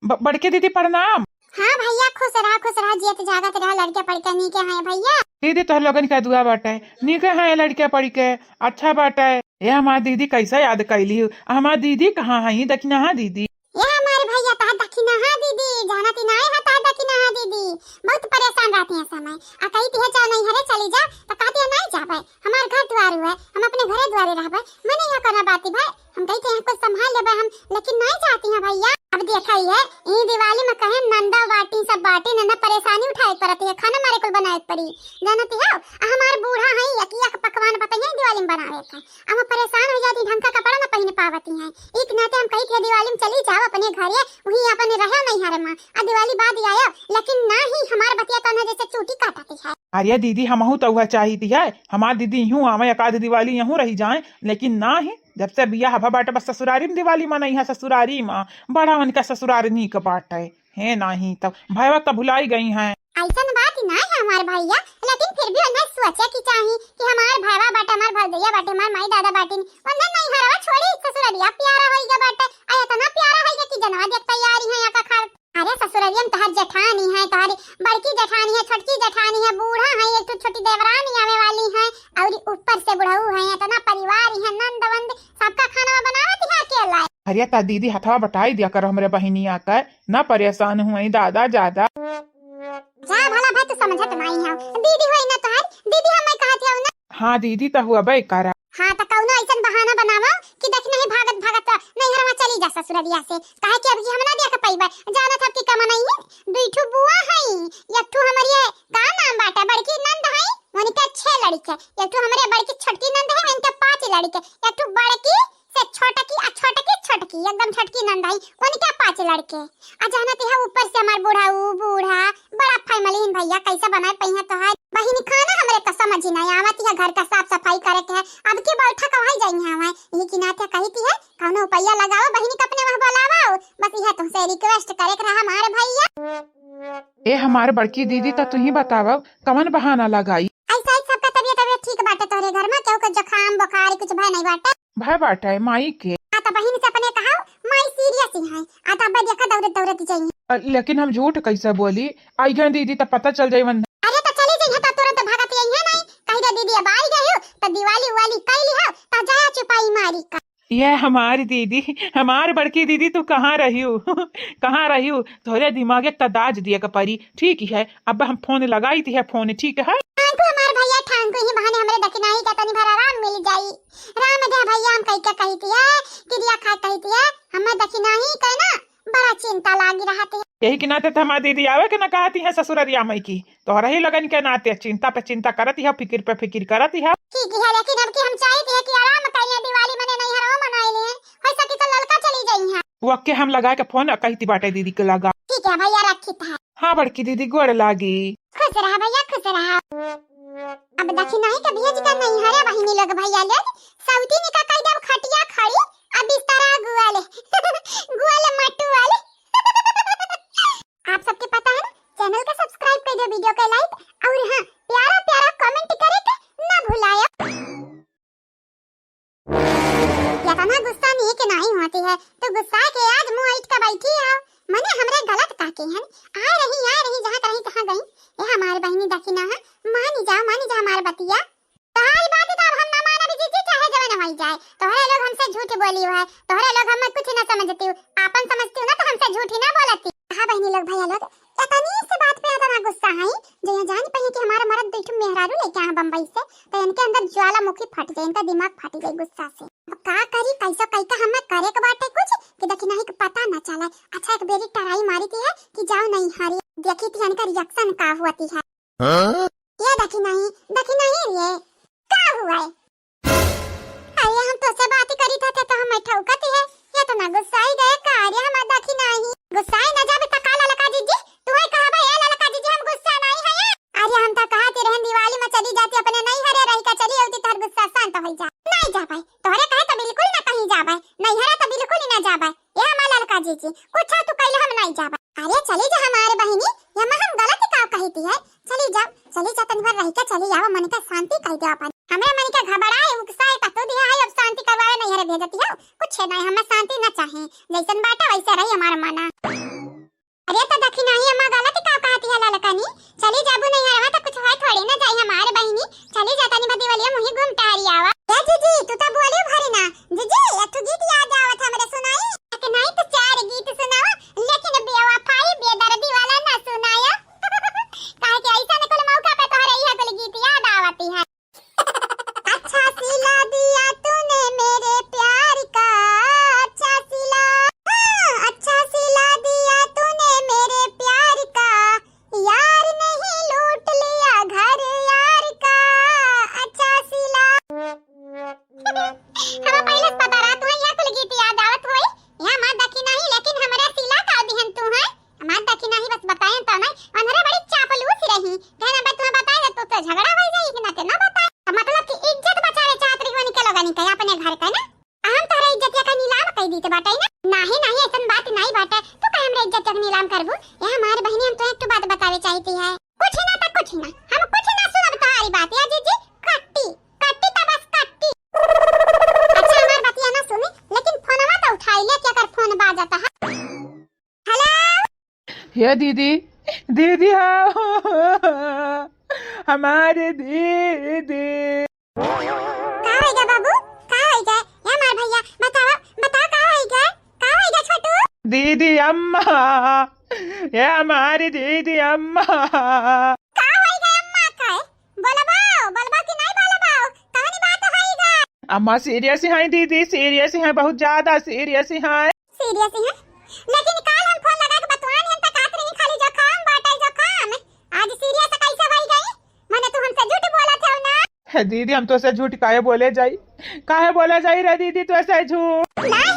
बड़के दीदी प्रणाम। हाँ भैया, खुश रहा जियत जागत रहा। लड़के पढ़ नी के हैं भैया। दीदी तो लोगन का दुआ बाटे, निके है लड़के पढ़ के अच्छा बाटे। ये हमार दीदी कैसे याद कैली? हमार दीदी कहाँ है? दखना है दीदी। ये हमारे भैया ता दखिना है दीदी, जाना ती ना है ता दखिना है दीदी। बहुत परेशान रहती है समय। आ कही ती है चल नहीं हरे चली जा तो कहती है नहीं जाबे, हमार घर द्वार है, हम अपने घरे द्वारे रहबे। मैं नहीं करना बाती भाई, हम कहते हैं कुछ संभाल लेबे हम, लेकिन नहीं जाती है भैया। अब देखा ही है ई दिवाली में कहे नंदा बाटी सब बाटी नंदा परेशानी उठाए पड़ती है, खाना मारे को बनाए पड़ी जानती है। हमार बूढ़ा है यकिया का पकवान बताइए दिवाली में बनावे का, हम परेशान हो जाती, ढंग का कपड़ा न पहन पावती है। एक नाते हम कही थे दिवाली में चली जाओ अपने घरे, वही अपने रहे नहीं हरे मां आ दिवाली बाद आयो, लेकिन ना ही हमार बतिया तो जैसे चूटी काटती है। अरे दीदी हमहू तो वह चाहती है, हमार दीदी यूं आवे एकाध दिवाली यूं रही जाए, लेकिन ना ही जब से बिया हवा बाटे बस ससुरारी में दिवाली मनाई है। ससुरारी माँ बड़ा मन का ससुरारी नी का बाटे है नहीं, तब भैया तो भुलाई गई हैं। ऐसा बात ना है हमारे भैया, लेकिन फिर भी उन्हें सोचे की चाहिए कि हमारे भावा बाटे, हमारे भौजैया बाटे, हमारे माई दादा बाटे, उन्हें नहीं हरवा छोड़ी ससुरारिया प्यारा होइगा बाटे। आया तो ना प्यारा होइगा कि जनवा देख तैयारी है या का खा। अरे ससुरारिया में तोहर जेठानी है, तोहरी बड़की जेठानी है, छोटकी जेठानी है, बूढ़ा है, एक तो छोटी देवरानी आवे वाली है, और ऊपर से बुढ़ऊ है, इतना परिवार है, नंद वंद सबका खाना बनावत है अकेला। अरे ता दीदी हथवा बटाई दिया कर हमरे बहिनिया का, ना परेशान हुई दादा ज्यादा। जा भला भाई तू समझत नहीं है, दीदी होई ना तोहर दीदी, हम कहत है ना। हाँ दीदी तो हुआ बे करा। हाँ तो कौनो ऐसा बहाना बनावा कि देख नहीं भागत नहीं हरवा चली जा ससुरलिया से, काहे कि अब जी हम ना देख पाइबे। जाना था कि कमा नहीं है, दुईठू बुआ है, एक ठू हमरी है का नाम बाटा बड़की नंद है, उनके 6 लड़के, एक ठू हमरे बड़की छोटकी नंद है, उनके 5 लड़के, एक ठू बड़की से छोटकी एकदम छोटकी नंद है, उनके 5 लड़के। आ जाना ती है ऊपर से हमार बूढ़ा बड़ा फैमिली है भैया, कैसे बनाए पई है तोहार बहिनी खाना हमरे का समझ नहीं आवत है। घर का साफ सफाई करे के है, अब की बैठा कहई जाई है हमें यही की नाते कहती है कौनो उपाय लगाओ बहिनी के अपने वहां बुलाओ, बस यह तुमसे रिक्वेस्ट करे के रहा हमारे भैया। ए हमारे बड़की दीदी तो तू ही बताव कवन बहाना लगाई? ऐसा ही सबका तबीयत ठीक बाटे तोहरे घर में, केहू के जुकाम बुखार कुछ भय नहीं बाटे? भय बाटे माई के। आता बहिनी से अपने कहा माई सीरियस ही है, आता अब देखा दौड़त जाइए। लेकिन हम झूठ कैसे बोली? आई गए दीदी तो पता चल जाई। अरे तो चले जाइए तो तुरंत भागत यही है नहीं, कहीं दे दीदी अब आई गई हो तो दिवाली वाली कैली हो तो जाया चुपाई मारी का। ये हमारी दीदी, हमार बड़की दीदी तू कहाँ रही हो? कहाँ रही हो? थोड़े दिमागे तदाज दिया का परी। ठीक है अब हम फोन लगाई थी है, फोन ठीक है। ठांकू हमार भैया ठांकू ही बहाने हमरे दखनाई का तनी भरा राम मिल जाई। राम दे भैया हम कई के कहती है क्रिया खा कहती है, हमें दखनाई कहना बड़ा चिंता लागी रहती है। यही के नाते हमारी दीदी आवे के ना कहती है ससुररिया मई की, तोहरा ही लगन के नाते चिंता पे चिंता करती है, फिक्र पे फिक्र करती है। ठीक है लेकिन अब की हम चाहते हैं कि आराम करिए, दिवाली मने नहीं हरो मनाई ले, हो सके तो लड़का चली जाई है। वो के हम लगा के फोन कहती बाटे दीदी के लगा। ठीक है भैया रखी है। हाँ बड़की दीदी गोड़ लागी। खुश रहा भैया खुश रहा। अब देखी नहीं के भेज का नहीं हरे बहिनी लोग भैया लोग सौती निका कई दब खटिया खड़ी अब बिस्तर गुआले गुआले मट्टू वाले। आप सबके पता है ना, चैनल को सब्सक्राइब कर दो, वीडियो को लाइक और हां प्यारा प्यारा कमेंट करे के ना भुलाया। या तना गुस्सा नहीं के नहीं होती है तो गुस्सा के आज मुंह ऐठ का बैठी है मने हमरे गलत काके हैं। आ रही जहां कहीं कहां गई ये हमारे बहिनी दखिना है, मानी जा हमारे बतिया। तोहरी बात तो अब हम ना माना भी जी चाहे जवान हो जाए, तोहरे लोग हमसे झूठ बोली है, तोहरे लोग हम कुछ ना समझती हो, आपन समझती हो ना तो हमसे झूठी ना बोलती। हां बहिनी लोग भैया लोग इतनी से बात पे इतना गुस्सा है जो ये जान पाए कि हमारा मर्द बैठो मेहरारू लेके आ बंबई से तो इनके अंदर ज्वालामुखी फट जाए, इनका दिमाग फट जाए गुस्सा से। अब का करी कैसा कई का हमें करे के बाटे कुछ कि देखी नहीं कि पता ना चले। अच्छा एक बेरी टराई मारी थी है कि जाओ नहीं हरी देखी थी इनका रिएक्शन का हुआ थी है। ये देखी नहीं ये का हुआ है? अरे हम तो से बात करी था तो हम ठौकती है, ये तो ना गुस्सा ही गए का। अरे हम देखी नहीं गुस्सा ही ना जाबे त काला लगा दीजिए, तू ही कहा भाई ये लगा दीजिए हम गुस्सा नहीं है। अरे हम तो कहते रहन दिवाली में चली जाती अपने नहीं हरे रही का चली होती तार गुस्सा शांत हो जा। नहीं जा भाई तोहरे कहे तो बिल्कुल ना कहीं जा भाई, नहीं हरे तो बिल्कुल ही ना जा भाई, ये हमारा लड़का जीजी कुछ तू कहले हम नहीं जा भाई। अरे चली जा हमारे बहिनी, ये हम गलत का कहती है, चली जा तन भर रही के चली जाओ, मन का शांति कह दे अपन। हमरे मन के घबराए उकसाए कतो दिया है, अब शांति करवावे नहीं हरे भेजती है कुछ नहीं, हमें शांति ना चाहे, जैसन बाटा वैसे रही हमारा मना। अरे तो देखी नहीं अम्मा गलत का कहती है ललकनी। चली जाबू नहीं हरवा तो कुछ होय थोड़ी ना जाई हमारे बहिनी। चली जाता नहीं बदी वाली मुही घूम टहरी आवा। ए जीजी तू तो बोली भरी ना। जीजी एक तो गीत याद आवत हमरे सुनाई। कि नहीं तो चार गीत सुनावा लेकिन बेवफाई बेदर्दी वाला ना सुनाया। काहे कि ऐसा ने कोई मौका पे तोहरे इहा कोई गीत याद आवती है। अच्छा सिला दिया तूने मेरे प्यार का अच्छा सिला। अच्छा सिला दिया तूने मेरे प्यार का यार नहीं लूट लिया घर यार का अच्छा सिला। हम पहले पता रहा तू यहाँ कुल गीत याद आवत होई। यहाँ मां दखी नहीं लेकिन हमरे सिला का दिहन तू है। मां दखी नहीं बस बताएं तो नहीं अनरे बड़ी चापलूस रही। कहना बा तू बताए तो झगड़ा हो जाई कि ना के ना बताए। मतलब कि इज्जत बचावे चाहत रही के लोगन के अपने घर का ना। हम तोहरा इज्जत का नीलाम कई दीते बाटे ना। नाही नाही ऐसन बात नहीं बाटे। तू काहे हमरे इज्जत का नीलाम करबू। ये हमारे बहनी हम तो एक तो बात बतावे चाहती है। कुछ ना तो कुछ ना हम कुछ ना सुनब तुम्हारी बात या जीजी कट्टी कट्टी तो बस कट्टी। अच्छा हमारी बात ना सुनी लेकिन फोनवा तो उठाई ले क्या कर फोन बाजता है। हेलो हे दीदी दीदी हाँ हमारे दीदी का होइगा बाबू का होइगा या मार भैया बता का होइगा छोटू। दीदी अम्मा ये हमारी दीदी अम्मा का होइगा अम्मा का बोलबा कि नहीं बोलबा कहानी बात होइगा। अम्मा सीरियस है दीदी सीरियस है बहुत ज्यादा सीरियस है। सीरियस है लेकिन काल हम फोन लगा के बतवान हम तक आत नहीं खाली जखाम बाटे जखाम। आज सीरियस कैसे होई गई माने तू हमसे झूठ बोलत है ना। है दीदी हम तो से झूठ काहे बोले जाई रे दीदी तो ऐसे झूठ नहीं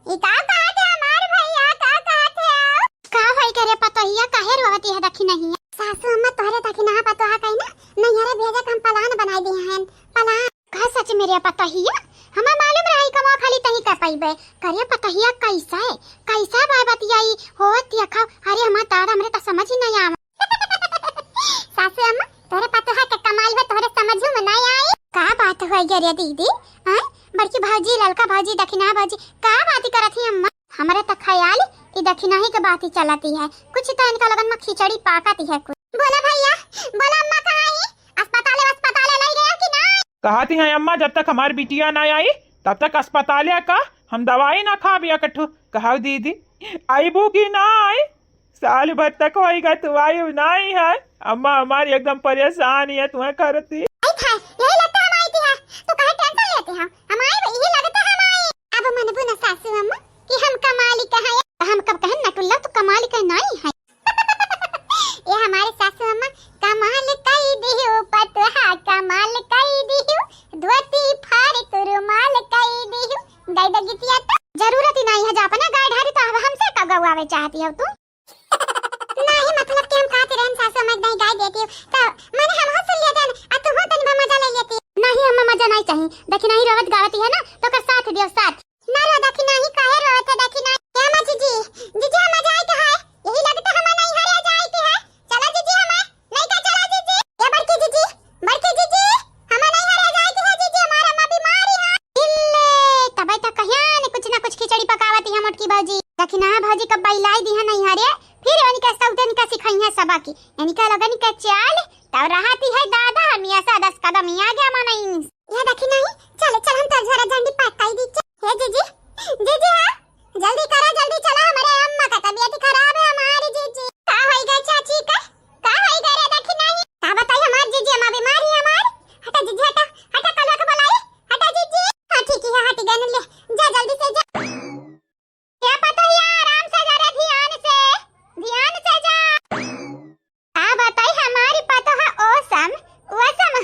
ई का कहत है हमार भैया का कहत है। का होई करे पतोहिया काहे रोती है दखी नहीं। सासू अम्मा तोहरे तक ना पतो है कहीं ना नहीं हरे भेजे हम पलान बनाई दी हैं पलान। का सच मेरे पतोहिया हमें मालूम रही कमा खाली तही कर पाइबे करे पतोहिया कैसा बाय बतियाई होत या खा। अरे हमार तारा हमरे तो समझ ही नहीं आवा। सासू अम्मा तोरे पतोहा के कमाल है तोरे समझ में नहीं आई। का बात होई गे रे दीदी हैं बड़की भाजी ललका भाजी दखिना भाजी का बात करत ही अम्मा। हमरे त ख्याल ई दखिना ही के बात ही चलती है कुछ तो इनका लगन में खिचड़ी पाकती है कुछ। बोला भैया बोला अम्मा कहां है अस्पताल ले गया कि नहीं। कहती हैं अम्मा जब तक हमारी बिटिया ना आई तब तक अस्पताल का हम दवाई ना खा बिया कठू। कहा दीदी आईबू की ना आई साल भर तक होएगा तू आई नहीं है। अम्मा हमारी एकदम परेशान है तुम्हें करती यही लगता हम आई थी है तो काहे टेंशन लेते हैं हम आए यही लगता हम आए। अब मन बुना सासू अम्मा कि हम कमाली कहां है हम कब कहन नटुल्ला तो कमाली का नहीं है। ये हमारे सासू अम्मा कमाल कई दियो पतहा कमाल कई दियो धोती फाड़ तुरुमाल कई दियो गाय दगितिया तो जरूरत ही नहीं है जा अपना गाय ढारी तो हमसे का गवावे चाहती हो तू। नहीं मतलब कि हम खाते रहन सासू अम्मा नहीं गाय देती हो तो मैंने हम हो सुन लिया था आ तू हो तनी मजा ले लेती। नहीं हम मजा नहीं चाहिए देखी नहीं रोवत गावती है ना तो कर साथ दियो साथ ना रो देखी नहीं काहे रोवत है देखी नहीं क्या मां जीजी हम मजा आई कहां है यही लगता हम नहीं हरे जाती है। चलो जीजी हमें नहीं का चलो जीजी ये बड़की जीजी हम नहीं हरे जाती है जीजी हमारा मां बीमारी है इल्ले तब तक कहिया ने कुछ ना कुछ खिचड़ी पकावती है मोटकी भाजी देखी ना भाजी कब बैलाई दी है नहीं हरे फिर इनका सौतन का सिखाई है सबा की इनका लगन का चाल तब रहती है दादा हम ऐसा 10 कदम ही आ गया मां नहीं ये देखी नहीं चल हम तो जरा झंडी पकाई दी हे जीजी हां जल्दी करो जल्दी चलो हमारे अम्मा का तबीयत खराब है हमारी जीजी का होई गई चाची का होई गई रे देखी नहीं का बताई हमारी जीजी अम्मा बीमार है हमार। हटा जीजी हटा कल के बुलाई हटा जीजी हां ठीक है हट गन ले जा जल्दी से जा क्या पता यार आराम से जरा ध्यान से जा। का बताई हमारी पतोहा ओसम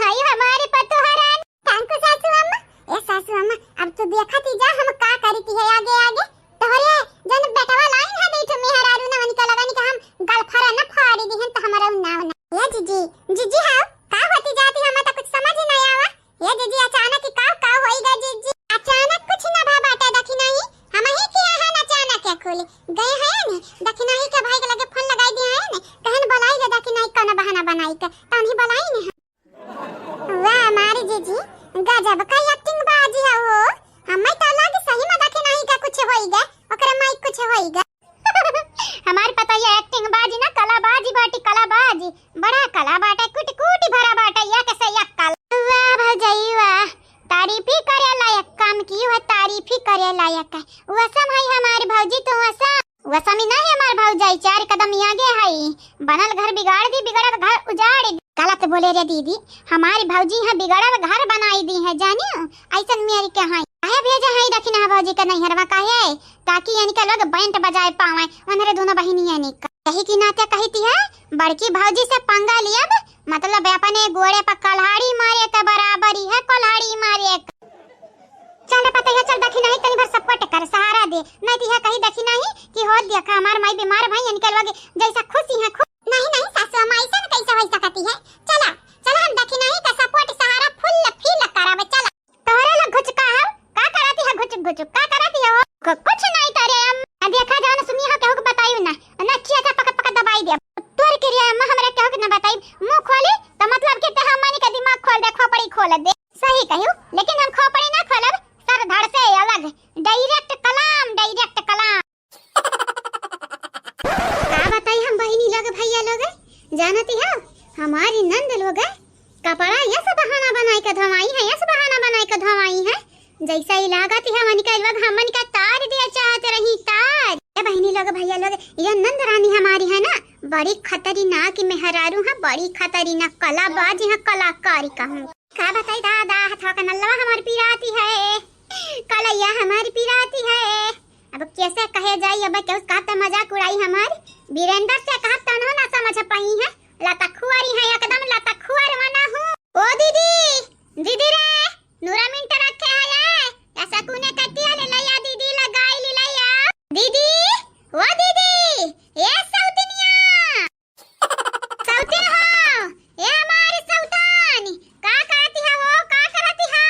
है हमारी पतोहरान थैंक यू सासू अम्मा। ए सासू अम्मा अब तो देखती जा हम का करती है आगे तोहरे जन बेटवा लाइन है बैठ मेहरारू ना निकल लगानी का हम गलफरा न फाड़ी दी हैं तो हमारा ना ये जीजी हां का होती जाती हमें तो कुछ समझ ही नहीं आवा। ये जीजी अचानक का होईगा जीजी अचानक कुछ ना भा बाटा देखी नहीं हम ही किया है अचानक क्या खोले गए हैं ने देखी नहीं के भाई के लगे फोन लगाई दिया है ने कहन बुलाई ले देखी नहीं कौन बहाना बनाई के तो उन्हीं बुलाई ने। वाह हमारी जीजी गजब का एक्टिंग बाजी है वो हमें तो लग सही में देखी नहीं का कुछ होईगा ओकरा माई कुछ होईगा। हमारे पता ये तारीफ ही करे लायक है। वसम है हमारी भौजी तो वसम ही नहीं हमार भौजाई 4 कदम आगे है। बनल घर बिगाड़ दी, बिगड़ल घर उजाड़ दी। गलत बोले रे दीदी, हमारी भौजी है बिगड़ल घर बनाई दी है जानियो। ऐसा मेरी के है काहे भेजा है दखिना भौजी का नहीं हरवा काहे, ताकि यानी का लोग बैंड बजाए पावे उनरे दोनों बहिनी यानी का कही की नाते कहती है बड़की भौजी से पंगा लिया मतलब अपने गोड़े पर कल्हाड़ी मारे के बराबर ही है, कल्हाड़ी मारे। चल पता है, चल दखी नहीं तनी भर सपोर्ट कर सहारा दे, नहीं तो कहीं दखी नहीं कि हो देखा हमार माई बीमार भाई निकलवागे जैसा खुशी है नहीं नहीं सासू अम्मा ऐसा न कैसा वैसा कहती है। चला चला हम दखी नहीं का सपोर्ट सहारा फुल फील करावे। चला तोरे लोग घुचका है का कराती है, घुचक घुचक का कराती है वो कुछ नहीं करे। हम देखा जान सुनी है केहू के बताइयो ना नचिया था पकड़ पकड़ दबाई दे तोर के रे अम्मा हमरा केहू के ना बताई मुंह खोली तो मतलब के ते हमनी का दिमाग खोल दे, खोपड़ी खोल दे। सही कहू लेकिन हम खोपड़ी ना खोलब सर धड़ से अलग डायरेक्ट कलाम का बताई हम बहिनी लोग भैया लोग जानती हो हमारी नंद लोग कपड़ा यस बहाना बनाई के धवाई है, यस बहाना बनाई के धवाई है जैसा ही लागत है हमनी का लोग हमनी का तार दिया चाहते रही तार। ये बहिनी लोग भैया लोग ये नंद रानी हमारी है ना बड़ी खतरनाक मेहरारू है, बड़ी खतरनाक कलाबाज है, कलाकारी कहूँ का बताई दादा हथवा का नल्ला हमारी पिराती है, कलैया हमारी पिराती है। अब कैसे कहे जाई अब क्या उसका मजाक उड़ाई हमारी वीरेंद्र से कहा तो ना समझ पाई है। लता खुआरी है एकदम लता खुआर मना हूँ। ओ दीदी दीदी रे नूरा मिनट रखे है ऐसा कुने कटिया ले लिया दीदी लगाई ले लिया दीदी ओ दीदी ये सौतनिया सौतन हो ये हमारी सौतन का करती है वो का करती है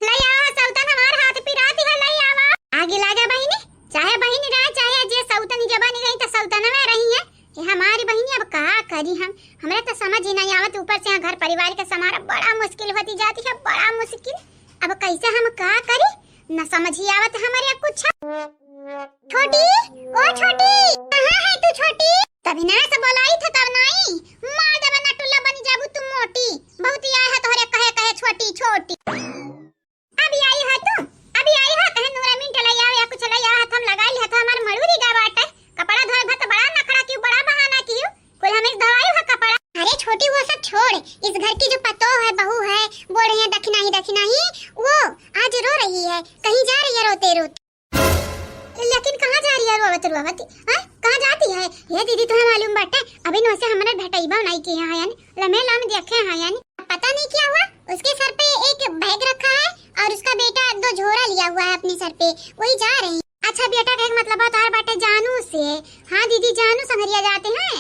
लिया सौतन हमार हाथ पिराती है लिया आवा आगे लागा बहिनी चाहे बहिनी रहे चाहे जे सौतन जबानी गई तो सौतन में रही है ये हमारी बहिनी। अब का करी हम हमें तो समझ ही नहीं आवत ऊपर से घर परिवार के समारा बड़ा मुश्किल होती जाती है, बड़ा मुश्किल। अब कैसे हम का करी न समझ ही आवत हमारे कुछ। छोटी ओ छोटी कहां है तू छोटी तभी ना से बोलाई था तब नहीं मार दे बना टुल्ला बनी जाबू तुम मोटी बहुत आए है तोहरे कहे कहे छोटी छोटी अभी आई है तू अभी आई है कहे नूरा मिनट लइया या कुछ लइया हाथ हम लगा लिया था हमार मड़ूरी गा बाटे कपड़ा धोए भत बड़ा नखरा क्यों बड़ा बहाना क्यों कोई हमें दवाई है कपड़ा। अरे छोटी वो सब छोड़ इस घर की जो पतो है बहू है बोल रही है दखना ही वो आज रो रही है कहीं जा रही है रोते रोते लेकिन कहाँ जा रही है रोवती कहाँ जाती है ये दीदी तुम्हें मालूम बाटे अभी नो से हमारे भेटईबा नहीं किया है यानी लमे लाम देखे हैं यानी पता नहीं क्या हुआ उसके सर पे एक बैग रखा है और उसका बेटा 2 झोरा लिया हुआ है अपने सर पे वही जा रहे हैं। अच्छा बेटा का मतलब तार बाटे जानू से। हाँ दीदी जानू संगरिया जाते हैं।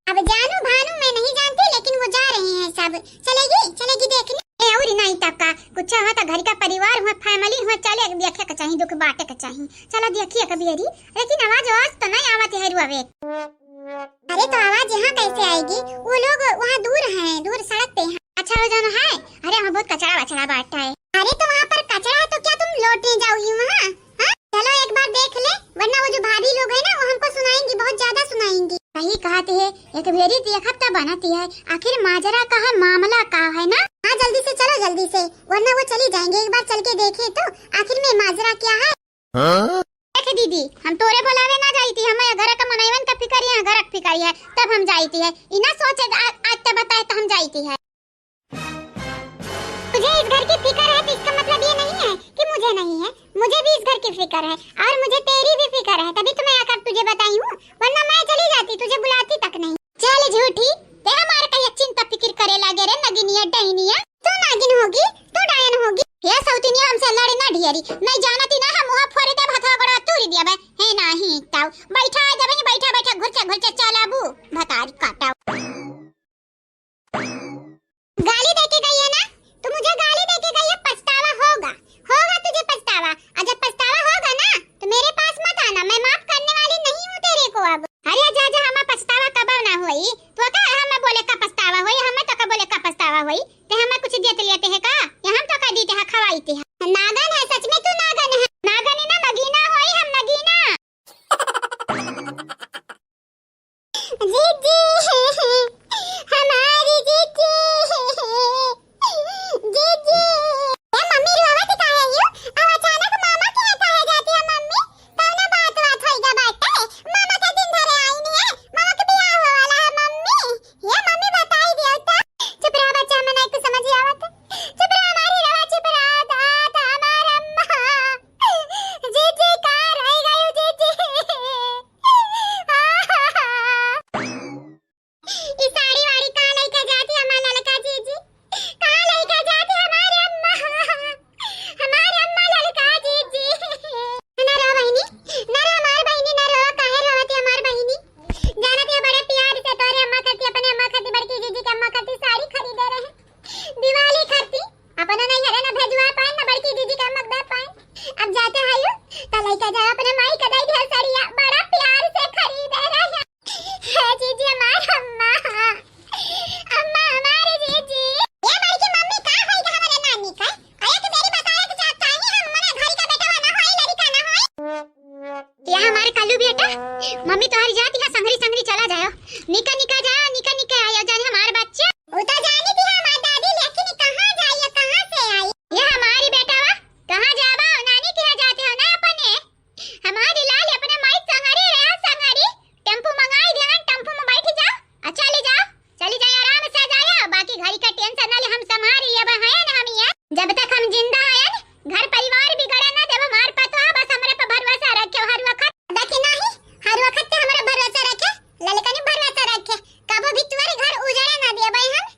अब जानू भानु मैं नहीं जानती लेकिन वो जा रहे हैं सब। चलेगी देखने ए और नहीं तका कुछ हो तो घर का परिवार हो फैमिली हो चले देखे के चाहिए दुख बाटे के चाहिए चलो देखिए कभी हरी लेकिन आवाज तो नहीं आवत है रुआवे। अरे तो आवाज यहाँ कैसे आएगी वो लोग वहाँ दूर हैं दूर सड़क पे हैं। अच्छा वो जानो है अरे वहाँ बहुत कचरा वचड़ा बांटा है। अरे तो वहाँ पर कचरा है तो क्या तुम लौटने जाओगी वहाँ चलो एक बार देख ले वरना वो जो भाभी लोग है ना वो हमको सुनाएंगी बहुत ज्यादा सुनाएंगी। सही कहते है एक भेरी एक हफ्ता बनाती है आखिर माजरा का है मामला का है ना। हाँ जल्दी से चलो जल्दी से वरना वो चली जाएंगे एक बार चल के देखे तो आखिर में माजरा क्या है। देख दीदी हम तोरे बुलावे ना जाती है हमारे घर का मनैवन का फिकर है घर का फिकर है तब हम जाती है इना सोचे आज तो बताए तो हम जाती है। मुझे इस घर की फिक्र है तो इसका मतलब ये नहीं है कि मुझे नहीं है मुझे भी इस घर की फिक्र है और मुझे तेरी भी फिक्र है तभी तो मैं आकर तुझे बताई हूँ वरना मैं चली जाती तुझे बुलाती तक नहीं। चल झूठी ते हमारे का चिंता फिक्र करे लगे रे नगिनिया डहिनिया तू नागिन होगी तू डायन होगी ये सौतिनिया हमसे लड़े ना ढियरी नहीं जानती ना हम मुंह फोड़े दे भथवा बड़ा तूरी दिया बे है नहीं ताऊ बैठा जब बैठा बैठा घुरचा चलाबू भतारी काटाओ। गाली देके गई है ना तो मुझे गाली देके गई है पछतावा होगा तुझे पछतावा और जब पछतावा होगा ना तो मेरे पास मत आना मैं माफ करने वाली नहीं हूँ तेरे को। अब अरे जा हमें पछतावा कब ना होई तो का हमें बोले का पछतावा होई हमें तो का बोले का पछतावा होई ते हमें कुछ देते लेते है का यहाँ तो का दीते है खवाईते है नागन है सच में तू नागन है लेके जाओ अपने माई का दई ढेर साड़िया बड़ा प्यार से खरीद रहे है जीजी हमार अम्मा अम्मा हमारे जीजी ये बड़ी की मम्मी का होई के हमारे नानी का अरे तो मेरी बताया कि जाता ही हम मना घर का बेटा ना होई लड़का ना होई ये हमारे कालू बेटा मम्मी तुम्हारी जाती है संगरी संगरी चला जाओ निका निका जा निका निका आयो जाने हमारे बच्चे उता जानी थी हमारी दादी लेकिन कहां जाइए कहां से आई ये हमारी बेटा वा कहां जाबा नानी के यहाँ जाते हो ना अपने हमारी लाल अपने माई संगरी रहा संगरी टेंपो मंगाई देन टेंपो में बैठ जा अच्छा ले जाओ चली जाए आराम से जाया बाकी घड़ी का टेंशन ना ले हम संभाल लिए बा है ना हम ये जब तक हम जिंदा हैं घर परिवार बिगड़े ना देव हमार पतो बस हमरे पे भरोसा रखे हर वक्त देखी नहीं हर वक्त पे हमारा भरोसा रखे ललका ने भरोसा रखे कबो भी तुम्हारे घर उजाड़ा ना दिया भाई हम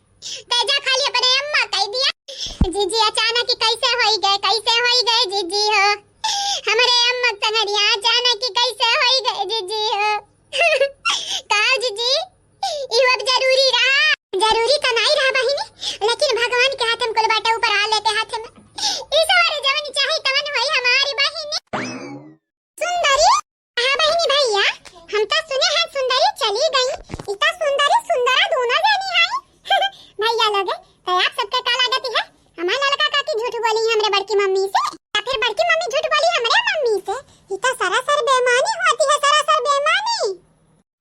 तेजा खाली अपने अम्मा कह दिया जीजी अचानक कैसे होई गए जीजी हो हमारे अम्मा तंगरिया अचानक कैसे होई गए जीजी हो कहा जीजी ये अब जरूरी तो नहीं रहा बहिनी लेकिन भगवान के हाथ हम कुल बाटा ऊपर आ लेते हाथ में इस वाले जवानी चाहे तवन होई हमारी बहिनी सुंदरी हां बहिनी भैया हम तो सुने हैं सुंदरी चली गई इतना सुंदरी सुंदरा दोनों जानी है भैया लोग तो आप सबके का लागत है हमारा लड़का का की झूठ बोली हमरे बड़की मम्मी से या फिर बड़की मम्मी झूठ बोली हमरे मम्मी से ये तो सरासर बेईमानी होती है सरासर बेईमानी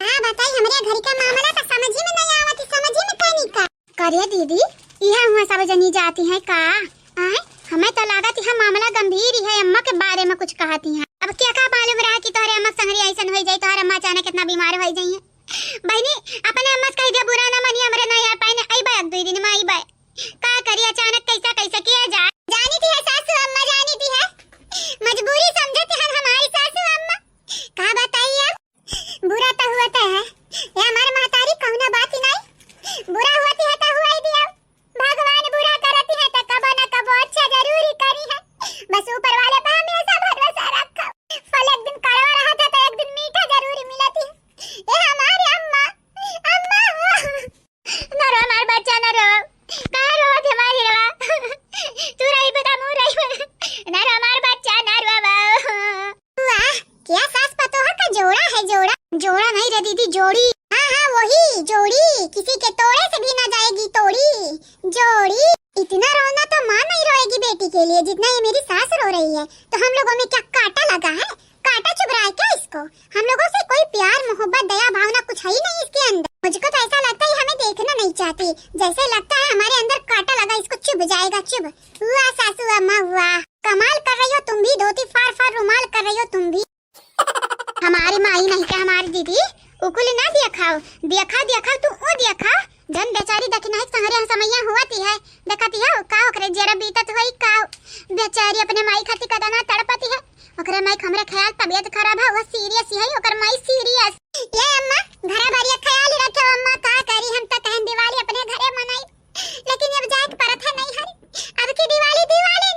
हां बताई हमरे घर का मामला तो समझ ही में नहीं आवत समझ ही में नहीं का करे दीदी यह हुआ सब जनी जाती है का आए हमें तो लागत है मामला गंभीर ही है अम्मा के बारे में कुछ कहती हैं अब क्या का मालूम रहा कि तोहरे अम्मा संगरी ऐसन हो जाई तोहरे अम्मा अचानक कितना बीमार हो जाई है बहनी अपने अम्मा कह दे बुरा ना मनी हमरे ना यार पाए आई बाय दो दिन में आई बाय का करी अचानक कैसा किया जा जानी थी है सासू अम्मा जानी थी है मजबूरी समझते हैं हमारी सासू अम्मा का बताइए अब बुरा तो हुआ है ये हमारे महतारी कहना बात ही नहीं बुरा हुआ थी तो हुआ ही दिया भगवान बुरा करती है तो कबो ना कबो अच्छा जरूर ही करी है बस ऊपर वाले पे हमेशा भरोसा रखो फल एक दिन कड़वा रहा था तो एक दिन मीठा जरूर मिलती है ये हमारी अम्मा अम्मा ना रो हमारे बच्चा ना रो कहाँ रो हमारी रो तू रही बता मुँह रही ना रो हमारे बच्चा ना रो वाह क्या सास पतोहा का जोड़ा नहीं रे दीदी जोड़ी हाँ वही जोड़ी किसी के तोड़े से भी ना जाएगी तोड़ी जोड़ी इतना रोना तो माँ नहीं रोएगी बेटी के लिए जितना ये मेरी सास रो रही है तो हम लोगों में क्या कांटा लगा है कांटा चुभ रहा है क्या इसको हम लोगों से कोई प्यार मोहब्बत दया भावना कुछ है ही नहीं इसके अंदर मुझको तो ऐसा लगता है हमें देखना नहीं चाहती जैसे लगता है हमारे अंदर कांटा लगा इसको चुभ जाएगा चुभ हुआ सासू अम्मा हुआ कमाल कर रही हो तुम भी धोती फाड़ फाड़ रुमाल कर रही हो तुम भी हमारी माई नहीं क्या हमारी दीदी उकुल ना देखा तू ओ देखा जन बेचारी देखी नहीं संहरे समैया हुआती है देखती है का ओकरे जरा बीतत होई का बेचारी अपने माई खाती कदना तड़पती है ओकरे माई हमरे ख्याल तबीयत खराब है वो सीरियस है ओकर माई सीरियस ये अम्मा घरे भरिया ख्याल रखे अम्मा का करी हम तो कहन दिवाली अपने घरे मनाई लेकिन अब जात परत है नहीं हरी अब की दिवाली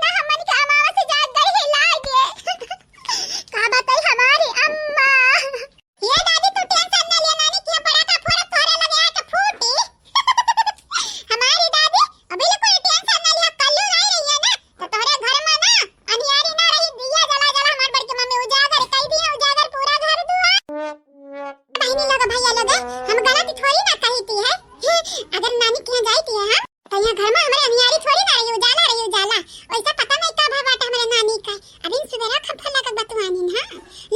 ना हमन के अमावा से जात गई है लागे का बताई हमारी अम्मा ये दादी तू टेंशन ना ले नानी क्या पड़ा था फोड़ा थोड़े लगे है तो फूटी हमारी दादी अभी कोई टेंशन ना लिया कल्लू आई रही है ना तो तोरे घर में ना अनियारी ना रही दिया जला हमार बड़की मम्मी उजागर कह दिया उजागर पूरा घर दुआ बहनी लोग भैया लोग हम गलत थोड़ी ना कही थी है अगर नानी के यहाँ जाती है हम तो यहाँ घर में हमारे अनियारी थोड़ी ना रही उजाला वैसा पता नहीं कब है बाटा हमारे नानी का अभी सुबह खफा लगा बतवानी हां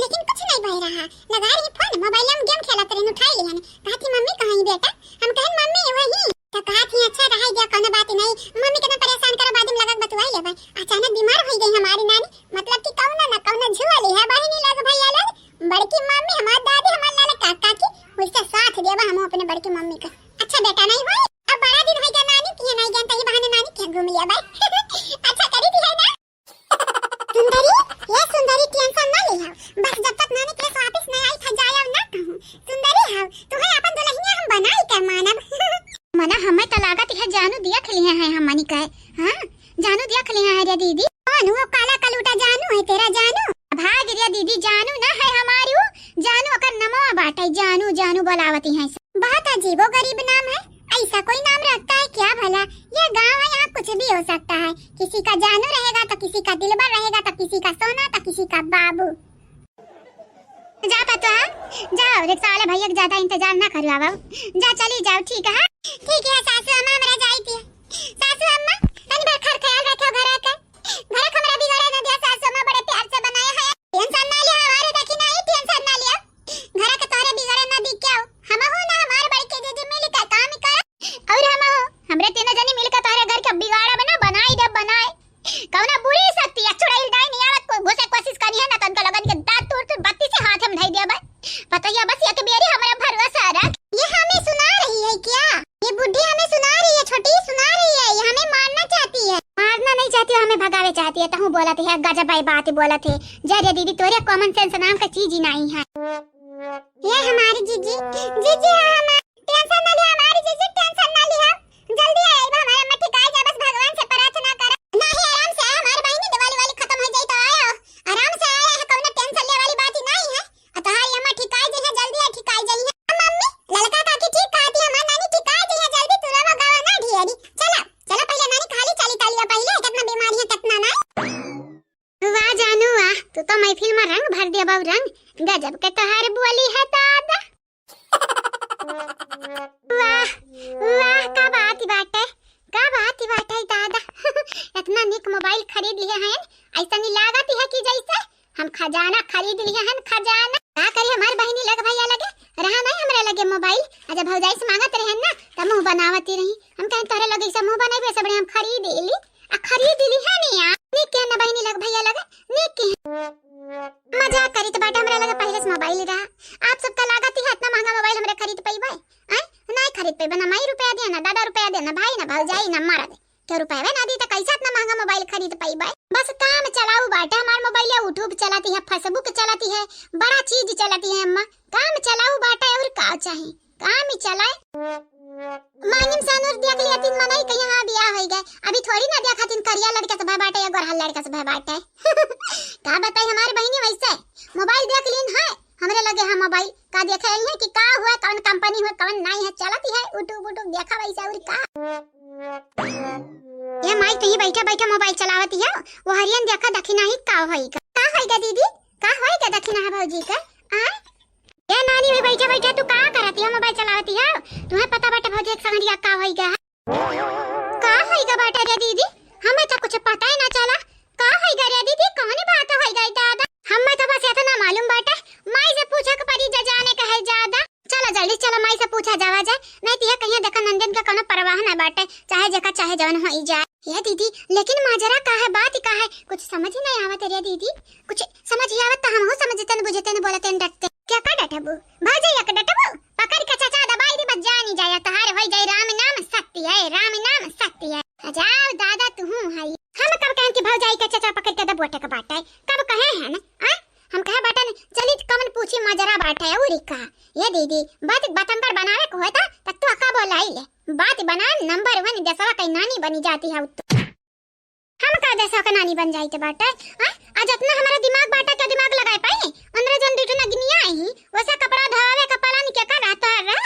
लेकिन कुछ नहीं बह रहा लगा रही फोन मोबाइल में गेम खेलत रही उठाई लिहन कहती मम्मी कहां बेटा हम कहन मम्मी वही तो कहती अच्छा रह गया कोनो बात नहीं मम्मी के ना परेशान करे बाद में लगा बतवाई लेबे अचानक बीमार हो गई हमारी नानी मतलब कि कौन ना कौन झुआली है बहनी लोग भैया लोग बड़की मम्मी हमारी दादी हमारे लाले काका की उसका साथ देबा हम अपने बड़की मम्मी का अच्छा बेटा नहीं होई अब बड़ा दिन हो गया नानी की नहीं जानता ये बहाने नानी के घूम लिया भाई अच्छा करी थी है ना सुंदरी टेंशन ना लिया बस जब तक नानी के वापस नहीं आई था जाया ना कहूं सुंदरी हां तुम्हें अपन दुल्हनिया हम बनाई के मानब मना हमें तो लागत है जानू दिया खलिया है हम मनी कहे हां जानू दिया खलिया है रे दीदी कौन वो काला कलूटा जानू है तेरा जानू भाग रे दीदी जानू ना है हमारी जानू अकर नमवा बाटे जानू बोलावती है बहुत अजीबो गरीब नाम है ऐसा कोई नाम रखता है क्या भला ये गांव है यहाँ कुछ भी हो सकता है किसी का जानू रहेगा तो किसी का दिलबर रहेगा तो किसी का सोना तो किसी का बाबू जा पता जाओ, रिक्शा वाले भैया ज्यादा इंतजार ना करो, आओ जा, चली जाओ। ठीक है ठीक है सासू अम्मा, हमरा जाई थी। सासू अम्मा तनी बार खर ख्याल रखो, घर का हमरा बिगड़े न दिया। सासू अम्मा बड़े प्यार से बनाया है, टेंशन ना लिया हमारे, देखी नहीं टेंशन ना लिया। घर का तोरे बिगड़े न दी क्या हम हो ना, हमारे बड़ी के दीदी मिल के काम कर, और हम हो हमरे तीनों जनी मिल के तोरे घर के बिगाड़ा बना बनाई दे बनाए। कौना बुरी शक्ति या चुड़ैल डाई नहीं आवत, कोई घुसे कोशिश करी है ना तनका लगन के दांत तोड़ बत्ती से हाथ में धई दिया बा। बताइए बस ये तो मेरी हमारा भरोसा रख। ये हमें सुना रही है क्या? ये बुढ़ी हमें सुना रही है, छोटी सुना रही है, ये हमें मारना चाहती है। मारना नहीं चाहती, हमें भगावे चाहती है। तहु बोला थे गजब भाई बात बोला थे। जय दीदी तोरे कॉमन सेंस नाम का चीज ही नहीं है। ये हमारी जीजी जीजी हम टेंशन ना ले, हमारी जीजी टेंशन ना लिया, जल्दी आए हमारा मट्टी गाय जा, बस भगवान से प्रार्थना कर। नहीं आराम से हमारी बहनी दिवाली वाली खत्म हो जाई तो आयो, आराम से आया है, कौन टेंशन ले वाली बात ही नहीं है। तोहारी अम्मा ठिकाई जई है, जल्दी आ ठिकाई जई है। मम्मी लड़का काकी ठीक कहती है, हमारी नानी ठिकाई जई है, जल्दी तू लोग गावा ना ढेरी। चला चला पहले नानी खाली चली तालिया, पहले कितना बीमारी है कितना ना। वाह जानू वाह, तू तो महफिल में रंग भर दिया बाबू, रंग गजब के तोहार बोली है दादा। वाह वाह का बात ही बात है, का बात ही बात है दादा। इतना निक मोबाइल खरीद लिए हैं, ऐसा नहीं लागत है कि जैसे हम खजाना खरीद लिए हैं, खजाना। का करे हमार बहनी लग भैया लगे रहा नहीं हमरा लगे मोबाइल। अच्छा भौजाई से मांगत रहे ना त मुंह बनावती रही, हम कहीं तोरे लगे से मुंह बनाई वैसे बड़े हम खरीद ली, खरीद ली है नहीं यार। निक के ना बहनी लग भैया लगे, निक के मजाक करी तो बाटा हमरा लगे पहले से मोबाइल रहा। आप सबका लागत है इतना महंगा मोबाइल हमरे खरीद पैबे हैं? नहीं खरीद पैबे ना, माई रुपया दे ना दादा रुपया दे ना भाई ना भौजाई ना मारा दे के रुपया ना दी तो कैसे इतना महंगा मोबाइल खरीद पैबे। बस काम चलाऊ बाटा, हमार मोबाइल यूट्यूब चलाती है, फेसबुक चलाती है, बड़ा चीज चलाती है अम्मा। काम चलाऊ बाटा और का चाहे काम ही चलाए। मांगिम सानूर देख लिया तीन मनाई कहीं हां बियाह हो गए, अभी थोड़ी ना देखा तीन करिया लड़का से भाई बाटे या गोरहल लड़का से भाई बाटे। का बताई हमारी बहनी वैसे मोबाइल देख लीन है, हमरे लगे हां मोबाइल का देखे है कि का हुआ, कौन कंपनी हुआ कौन नहीं है, चलती है यूट्यूब देखा वैसे और का। ये माई तो ही बैठा बैठा मोबाइल चलावती है, वो हरियन देखा दखिना ही का होएगा दीदी, का होएगा दखिना है भौजी का। ये नानी में बैठा बैठा तू का करती है, मोबाइल चलावती है, तुम्हें पता बाटे भौजी एक संगरिया का होएगा बाटे रे दीदी, हमें तो कुछ पता ही ना चला। का होएगा रे दीदी, कौन बात होएगा दादा, हमें तो बस इतना मालूम बाटे माई से पूछा के परी जाने का है ज्यादा। चलो जल्दी चलो माई से पूछा जावा जाए, नहीं तो कहीं देखा नंदन का कोनो परवाह ना बाटे, चाहे जका चाहे जवन हो ही जाए। ये दीदी लेकिन माजरा का है, बात का है, कुछ समझ ही नहीं आवत रे दीदी, कुछ समझ ही आवत तो हम हो समझते न बुझते न बोलते न डटते। क्या का डटबू भाजैया का डटबू, पकड़ के चाचा दबाई दी बच जानी जाए, तहार होई जाए राम नाम शक्ति है, राम नाम शक्ति है। जाओ दादा तू है, हम कब कहें कि भौजाई का चाचा पकड़ के दबोटे का बाटा है, कब कहे हैं ना हम कहे बाटा ने चली कमन पूछी मजरा बाटा है उरी का। ये दीदी बात बटन पर बनावे को होता तब तो अका बोलाई ले, बात बना नंबर 1 देशवा कहीं नानी बनी जाती है, हम का देशवा का नानी बन जाई ते बाटा। आज इतना हमारा दिमाग बाटा क्या दिमाग लगाए पाए, अंदर जन दुठना गिनिया ही वैसा कपड़ा धोवे का पलानी क्या का रहता है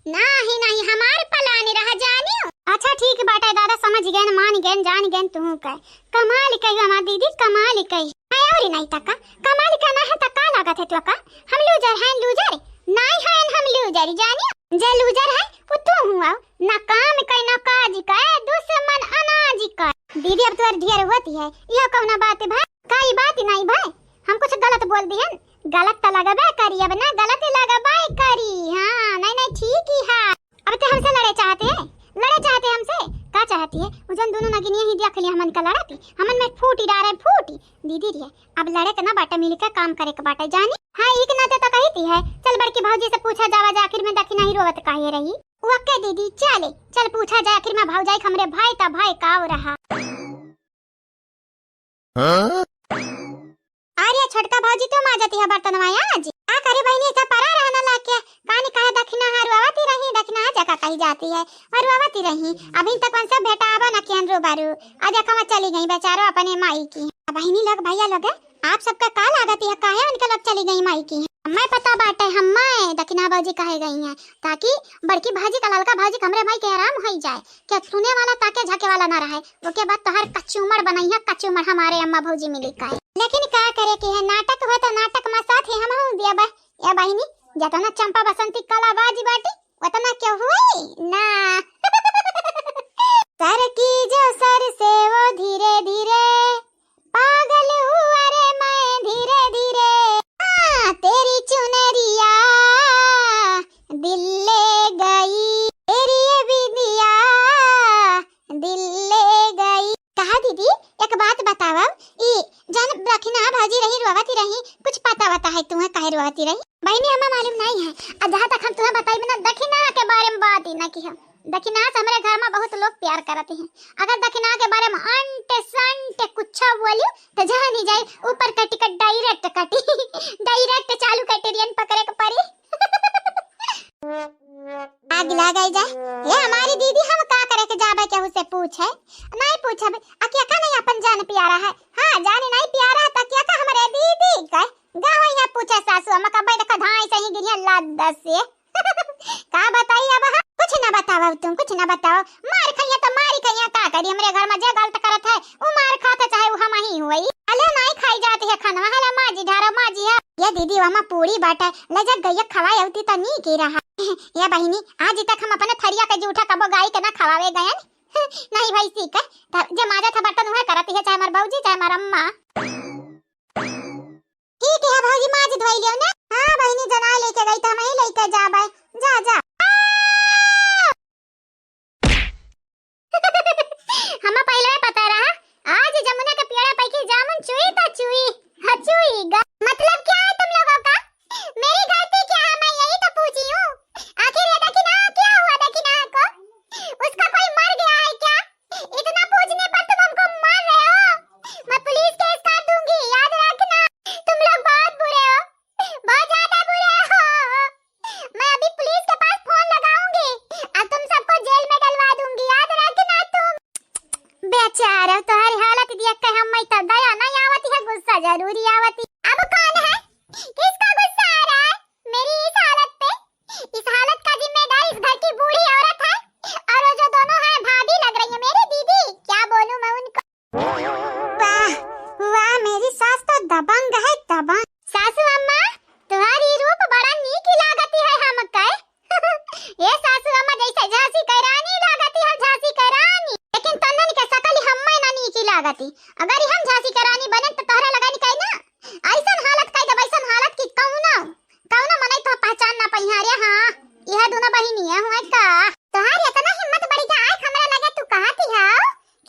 नहीं नहीं हमारे पलानी रह जानी। अच्छा ठीक बाटा दादा समझ गए न, मान गए जान गए तू का कमाल कही हमारी दीदी, कमाल कही और नहीं तका कमाल करना है तका लागत है तो का हम लूजर हैं, लूजर नहीं हैं हम लूजर जानी, जे लूजर है वो तू हुआ ना काम कई ना काज का दुश्मन अनाज का। दीदी अब तो ढेर होती है यह कौन बात है भाई, काई बात नहीं भाई, हम कुछ गलत बोल दिए, गलत तो लगबे करी, अब ना गलत लगबे करी। हां नहीं नहीं ठीक ही है। अब तो हमसे लड़े चाहते हमसे का चाहती है, उजन दोनों नगिनिया ही देख लिया हमन का लड़ाती, हमन में फूटी डारे फूटी दीदी रे, अब लड़े के ना बाटा मिलकर काम करे के बाटा जानी। हां एक नाते तो कहती है चल बड़की भौजी से पूछा जावा जा, आखिर में दखी नहीं रोवत काहे रही। ओके दीदी चले चल पूछा जा, आखिर में भौजाई हमरे भाई ता भाई का हो रहा। अरे छोटका भौजी तुम आ जाती है बर्तन में आज, का करे बहनी इतना परा रहना लाके कानी कहे दखिना हरवाती रही, दखिना जगह कही जाती है हरवाती रही, अभी तक कौन से बेटा आवा ना केंद्रो बारू आज कमा चली गई बेचारो अपने माई की। बहनी लोग भैया लोग आप सबका का लागत है, काहे उनके लोग चली गई माई की, हमें पता बाटे हमें दखिना भौजी कहे गई हैं ताकि बड़की भाजी का लड़का भाजी हमरे भाई के आराम हो जाए, क्या सुने वाला ताके झाके वाला ना रहे, ओके बाद तो हर कच्चूमर बनाई है, कच्चूमर हमारे अम्मा भौजी मिली का। लेकिन क्या करे कि है नाटक हो तो नाटक में साथ ही हम दिया बा बहिनी जतना चंपा बसंती कलाबाजी बाटी उतना क्यों हुई ना। सर की जो सर से वो धीरे धीरे पागल हुआ रे मैं धीरे धीरे। तेरी चुनरिया दिल ले गई, तेरी ये बिंदिया दिल ले गई। कहा दीदी एक बात बतावा, ई जन रखना भाजी रही रोवती रही, कुछ पता बता है तुम्हें काहे रोवती रही? बहनी हमें मालूम नहीं है, और जहाँ तक हम तुम्हें बताई बिना दक्षिणा के बारे में बात ही ना की है। दक्षिणा से हमारे घर में बहुत लोग प्यार करते हैं, अगर दक्षिणा के बारे में अंटे संटे कुछ बोलियो तो जहाँ नहीं जाए ऊपर का टिकट डायरेक्ट कटी डायरेक्ट चालू कैटेरियन पकड़े के पड़ी। आग लगाई जाए ये हमारी दीदी, हम का करे के जाबे के उसे पूछे नहीं पूछे अकिया का नहीं अपन जान प्यारा है। हां जाने नहीं प्यारा है तकिया का हमारे दीदी का गावई ना पूछे सासू हम का भाई देखा धाई सही गिरिया लाद दस से का बताई अब हाँ? कुछ ना बताओ तुम, कुछ ना बताओ। मार खइया तो मारी खइया का करी, हमरे घर में जे गलत करत है वो मार खाता चाहे वो हम ही होई। अले नहीं खाई जाती है खाना हला माजी ढारा माजी है ये दीदी वमा पूरी बाटा ले जा गैया खवाई होती तो नहीं की रहा। ये बहिनी आज तक हम अपने थरिया के जूठा कबो गाय के ना खवावे गए नहीं भाई सीख है जे माजा था बर्तन वह करती है चाहे हमार बाबूजी चाहे हमार अम्मा। ठीक है भाजी माज धोई लियो ना। हां बहिनी जना लेके गई तो हम ही लेके जाबे जा जा। हमें पहले पता रहा आज जमुना के पेड़ा पे की जामुन चुई तो चुई हचुई मतलब क्या है तुम लोगों का? मेरी गलती क्या है मैं यही तो पूछी हूँ। आखिर ये दक्षिणा क्या हुआ दक्षिणा को? उसका कोई मर गया है क्या? इतना पूछने पर तुम हमको मार रहे हो। मैं पुलिस केस कर दूंगी याद रखना। तुम लोग बहुत बुरे हो, बहुत ज्यादा बुरे हो। मैं अभी पुलिस के पास फोन लगाऊंगी और तुम सबको जेल में डलवा दूंगी याद रखना तुम। बेचारा तुम्हारी हालत देख के हम तो दया नहीं आवती है, गुस्सा जरूरी आवती। अब कौन है किसका गुस्सा आ रहा है मेरी इस हालत पे? इस हालत का जिम्मेदार इस घर की बूढ़ी औरत है और वो जो दोनों हैं भाभी लग रही है मेरी दीदी, क्या बोलूं मैं उनको। वाह वाह मेरी सास तो दबंग है दबंग। सासू अम्मा तुम्हारी रूप बड़ा नीक लागती है हम कहे ये सासू अम्मा जैसे झांसी की रानी लागती है, झांसी की रानी। लेकिन तन्नन के सकल हम्मे ना नीक लागती। अगर हम झांसी की रानी बने तो तोहरा लगानी कहीं ना ऐसन हालत कई जब ऐसन हालत की कौनो कौनो मने तो पहचान ना पहिया रे। हां यह दोनों बहिनियां हुआ का तोहार इतना हिम्मत बढ़ी जा आज हमरा लगे तू कहती है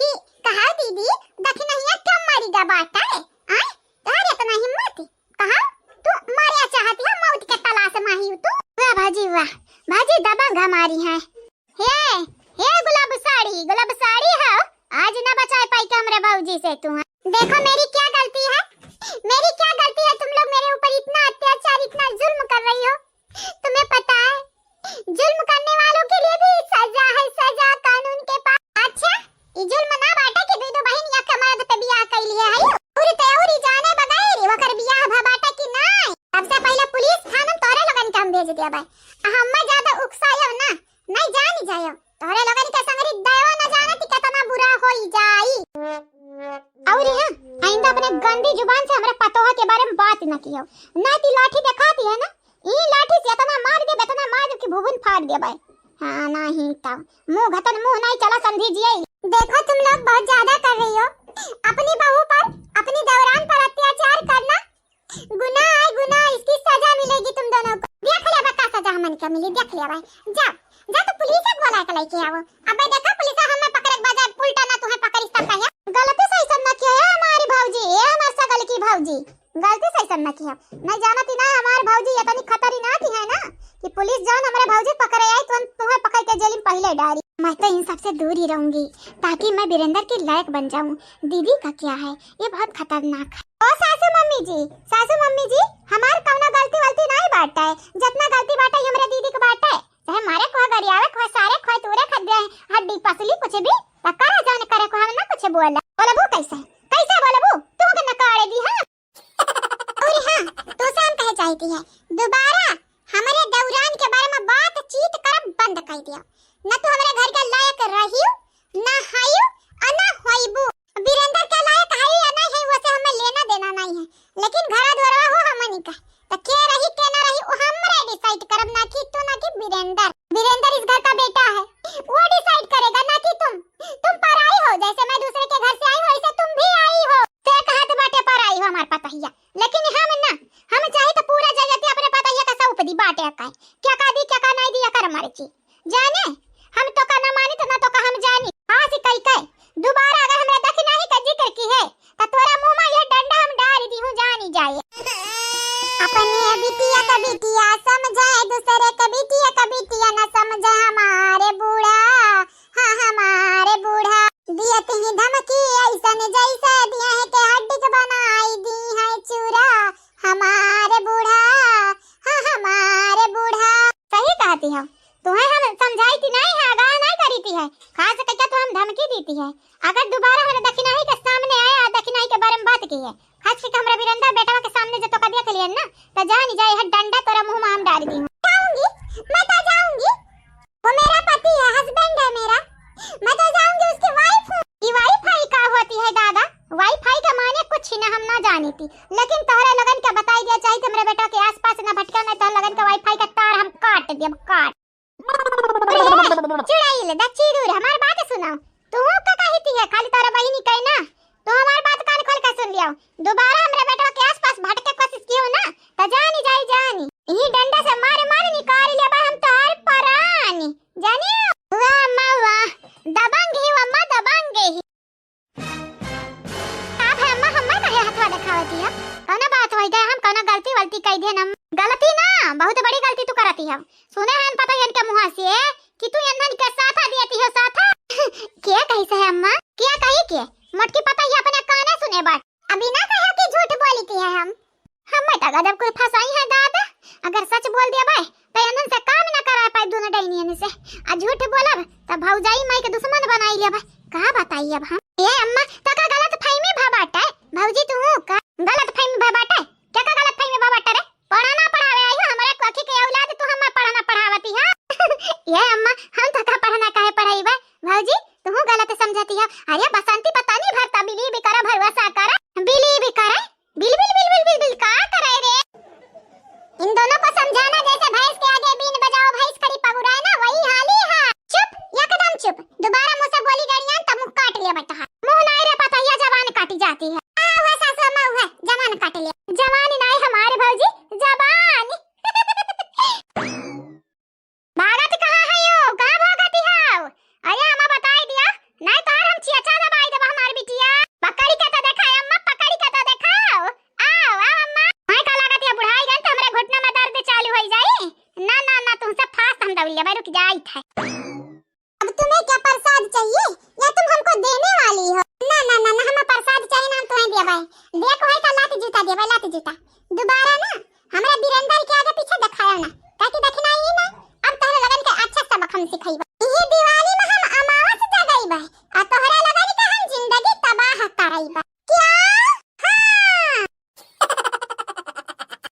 कि कहा दीदी दक्षिणा क्यों मारी जा बाटा है आ तोहार इतना हिम्मत कहा तू मारिया चाहती है मौत के तलाश में ही तू। वाह भाजी दबंग हमारी है। हे गुलाब साड़ी है आज ना बचाए पाई के हमरे बाबूजी से तू। देखो मेरी क्या गलती है, मेरी क्या गलती है? तुम लोग मेरे ऊपर इतना अत्याचार इतना जुल्म कर रही हो। तुम्हें पता है जुल्म करने वालों के लिए भी सजा है, सजा कानून के पास। अच्छा ये जुल्म ना बाटा के दो बहन या कमाद पे बियाह कैली है पूरी तैयारी जाने बगैर वकर बियाह बाटा की नहीं। सबसे पहले पुलिस थाना तोरे लोगन के हम भेज दिया भाई हम ज्यादा उकसायो ना नहीं जानी जायो तोरे लोगन के संगरी दया न जानती कितना बुरा होई जाई। और हां आइंदा अपने गंदी जुबान से हमरा पतोहा के बारे में बात न कियो। नाती लाठी दिखाती है ना ई लाठी से इतना मार दे कि भुवन फाड़ दे भाई। हां नहीं तब मुंह घतन मुंह नहीं चला समझी जिए। देखो तुम लोग बहुत ज्यादा कर रही हो। अपनी बहू पर अपनी दौरान पर अत्याचार करना गुनाह है, गुनाह। इसकी सजा मिलेगी तुम दोनों को। देख लिया बका सजा हमन के मिली, देख लिया भाई। जा जा तो पुलिस को बुला के लेके आओ। अबे देखा पुलिस हमें पकड़ के बाजार उल्टा ना तुम्हें पकड़ इस तक है। गलती सही सब ना किया है हमारी भौजी, ये हमार सगल की भौजी गलती सही सब ना किया। नहीं जानती ना हमार भौजी इतनी खतरनाक है ना कि पुलिस जान हमारे भौजी पकड़े आई तो तुम्हें पकड़ के जेल में पहले डाली। मैं तो इन सब से दूर ही रहूंगी ताकि मैं वीरेंद्र के लायक बन जाऊं। दीदी का क्या है ये बहुत खतरनाक है। ओ सासू मम्मी जी हमार कौनो गलती वलती नहीं बाटा है। जितना गलती बाटा है हमरे दीदी को बाटा है। चाहे मारे को गरियावे को सारे को तूरे खद दे हड्डी पसली कुछ भी तकरा जाने करे को हम ना कुछ बोलबू कैसे बोलबू तू के नकारे दी। हां और हां तू शाम कहे चाहती है दोबारा हमारे दौरान के बारे में बातचीत करब बंद कर दिया ना। तू हमारे घर के लायक रहियो ना हायो और ना होइबू। वीरेंद्र के लायक है या नहीं है वो से हमें लेना देना नहीं है, लेकिन घर द्वारा हो हमनी का तो के रही के ना रही वो हम जाए, क्या का दी क्या का नहीं दिया कर मर्जी जाने। हम तो का न मानी तो ना तो का हम जानी। हां से कई कई दोबारा अगर हमरा दक्षिणा ही का जिक्र की है तो तोरा मुंह में ये डंडा हम डाल दी हूं जानी जाए। अपने बिटिया समझाए दूसरे का बिटिया न समझे हमारे बूढ़ा। हाँ हमारे बूढ़ा दियत ही धमकी ऐसन जैसे दिया है के हड्डी के बनाई दी है चूरा। हमारे बूढ़ा हाँ हमारे बूढ़ा। सही कहती है तुम्हें हम समझाई थी नहीं है आगाह नहीं करी थी है खास करके तो हम धमकी देती है। अगर दोबारा हमारे दक्षिणाई के सामने आया दक्षिणाई के बारे में बात की है खास करके हमरा बिरंदा बेटा के सामने जो तो कदिया के लिए ना तो जानी जाए है डंडा तोरा मुंह में हम डाल दी हूं। जाऊंगी मैं तो जाऊंगी, वो मेरा पति है हस्बैंड है मेरा, मैं तो जाऊंगी उसकी वाइफ हूं। ये वाईफाई का होती है दादा, वाईफाई का माने कुछ ना हम ना जानी थी लेकिन तोहरा लगन का बताई दिया चाहिए मेरे बेटा के आसपास ना भटका नहीं तो लगन का वाईफाई का तार हम काट दिया काट। चिड़ाई ले दच्ची दूर हमारी बात सुनाओ। तू का कहती है खाली तारा बहिनी कहीं ना तो हमारी बात कान खोल कर सुन लियो। दोबारा हमारे बेटा के आसपास भटके कोशिश कियो ना तो जानी जाई जानी यही डंडा से मारे मारे निकाल लिया बा हम तार परानी जानी। वाह अम्मा वाह दबंग ही अम्मा दबंग ही। आप है अम्मा हम्मा का हथवा दिखावती है कौन बात होई गए हम कौन गलती वलती कह दे हम गलती ना बहुत बड़ी गलती तू करती है। सुने हैं पता है इनके मुंह से कि तू अन्नन के साथ देती हो साथ क्या कैसे है अम्मा क्या कही के मटकी पता ही अपने काने सुने बात अभी ना कहा कि झूठ बोली थी है हम बेटा गदब कोई फसाई है दादा। अगर सच बोल दिया भाई तो अन्नन से काम ना करा पाए दोनों डाइनियन से आ झूठ बोला तो भौजाई माई के दुश्मन बनाई लिया भाई कहां बताइए अब हम। ये अम्मा तो का गलत फहमी भबाटा है भौजी तू का गलत फहमी भबाटा है क्या का गलत फहमी भबाटा रे पढ़ाना पढ़ावे आई हो हमारे कोखी के औलाद तू हम पढ़ाना पढ़ावती है। ये अम्मा हम तो का पढ़ाना काहे पढ़ाई बा भौजी तू गलत समझती है। अरे बसंती पता नहीं भरता बिली भी करा भरवसा करा बिली भी करे bill bill bill bill bill bill का करे रे। इन दोनों को समझाना जैसे भैंस के आगे बीन बजाओ भैंस खड़ी पगुराए ना वही हाल ही है। चुप एकदम चुप दोबारा मुंह से बोली गड़ियां तो मुंह काट लिया बेटा मुंह नहीं रे पता है जबान काटी जाती है। हुआ सासू अम्मा हुआ जबान काट लिया जवानी नहीं हमारे भौजी जबान। भागत कहां है यो कहां भागती हो। अरे अम्मा बताई दिया नहीं तो हम छिया दबाई देबा हमार बिटिया पकड़ी के तो देखा अम्मा पकड़ी के तो देखाओ आओ आओ अम्मा मैं का लागत है बुढ़ाई गन तो हमरे घुटना में दर्द चालू हो जाई ना ना ना तुमसे फास्ट हम दबिया भाई रुक जाई था